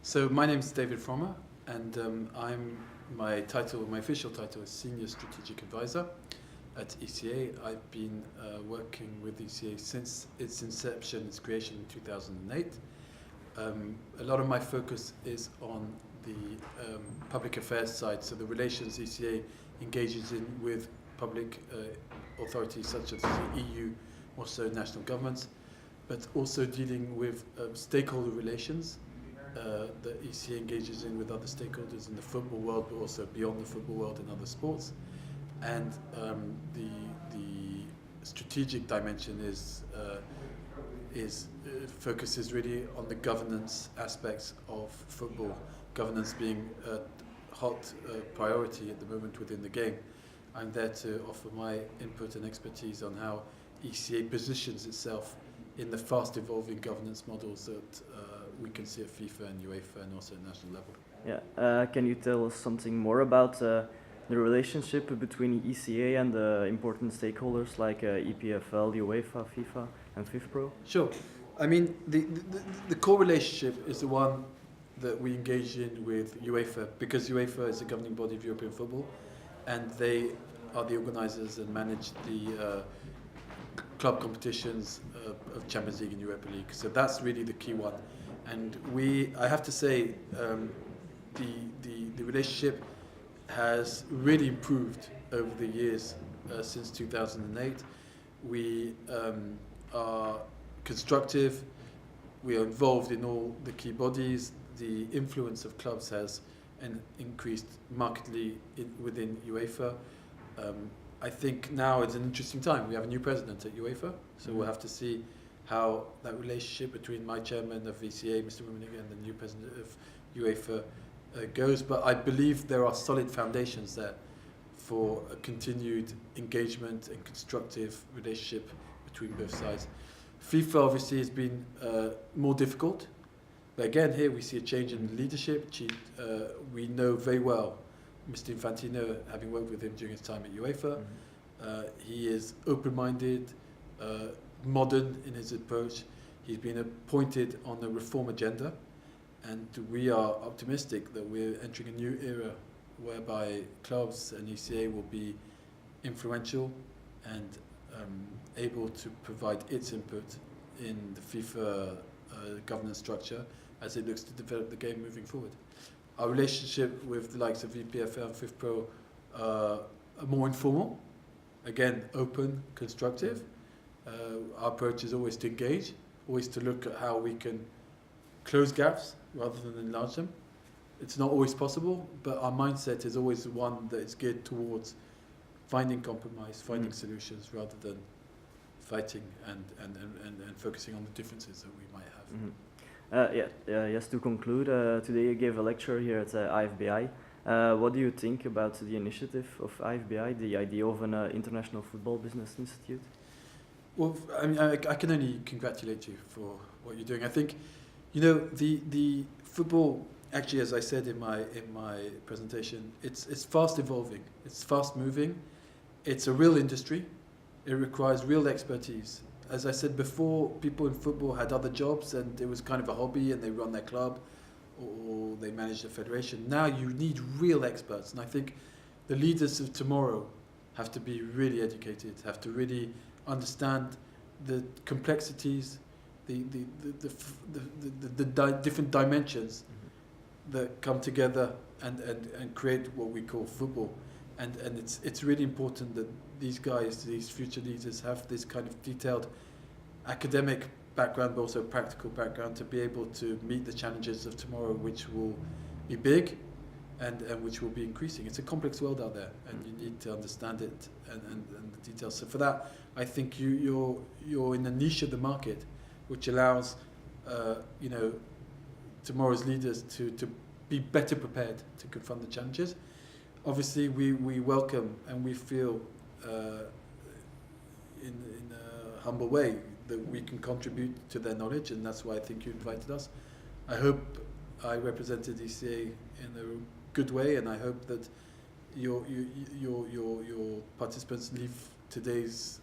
So my name is David Frommer, and my official title is Senior Strategic Advisor at ECA. I've been working with ECA since its inception, its creation in 2008. A lot of my focus is on the public affairs side, so the relations ECA engages in with public authorities such as the EU, also national governments, but also dealing with stakeholder relations that ECA engages in with other stakeholders in the football world, but also beyond the football world and other sports. And the strategic dimension focuses really on the governance aspects of football, governance being a hot priority at the moment within the game. I'm there to offer my input and expertise on how ECA positions itself in the fast evolving governance models that we can see at FIFA and UEFA and also at national level. Yeah, can you tell us something more about the relationship between ECA and the important stakeholders like EPFL, UEFA, FIFA and FIFPro? Sure. I mean, the core relationship is the one that we engage in with UEFA, because UEFA is the governing body of European football and they are the organisers and manage the club competitions of Champions League and Europa League. So that's really the key one. And I have to say, the relationship has really improved over the years since 2008. We are constructive, we are involved in all the key bodies, the influence of clubs has increased markedly within UEFA. I think now it's an interesting time. We have a new president at UEFA, so we'll have to see how that relationship between my chairman of ECA, Mr. Rummenigge, and the new president of UEFA goes. But I believe there are solid foundations there for a continued engagement and constructive relationship between both sides. FIFA obviously has been more difficult, but again here we see a change in leadership. We know very well Mr. Infantino, having worked with him during his time at UEFA. He is open-minded, modern in his approach. He's been appointed on the reform agenda, and we are optimistic that we're entering a new era whereby clubs and ECA will be influential and able to provide its input in the FIFA governance structure as it looks to develop the game moving forward. Our relationship with the likes of EPFL and FIFPro are more informal, again open, constructive. Our approach is always to engage, always to look at how we can close gaps rather than enlarge them. It's not always possible, but our mindset is always one that is geared towards finding compromise, finding solutions rather than fighting and focusing on the differences that we might have. Yes, to conclude, today you gave a lecture here at IFBI. What do you think about the initiative of IFBI, the idea of an International Football Business Institute? Well, I mean, I can only congratulate you for what you're doing. I think, you know, the football, actually, as I said in my presentation, it's fast evolving, it's fast moving, it's a real industry, it requires real expertise. As I said before, people in football had other jobs and it was kind of a hobby and they run their club or they manage a federation. Now you need real experts, and I think the leaders of tomorrow have to be really educated, have to really understand the complexities, the different dimensions that come together and create what we call football. And it's really important that these guys, these future leaders, have this kind of detailed academic background, but also practical background to be able to meet the challenges of tomorrow, which will be big and which will be increasing. It's a complex world out there, and you need to understand it and the details. So for that, I think you're in a niche of the market, which allows tomorrow's leaders to be better prepared to confront the challenges. Obviously, we welcome and we feel in a humble way that we can contribute to their knowledge, and that's why I think you invited us. I hope I represented ECA in a good way, and I hope that your participants leave today's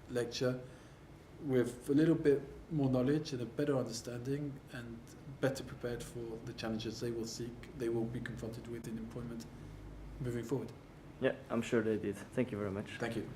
lecture with a little bit more knowledge and a better understanding and better prepared for the challenges they will be confronted with in employment moving forward. Yeah, I'm sure they did. Thank you very much. Thank you.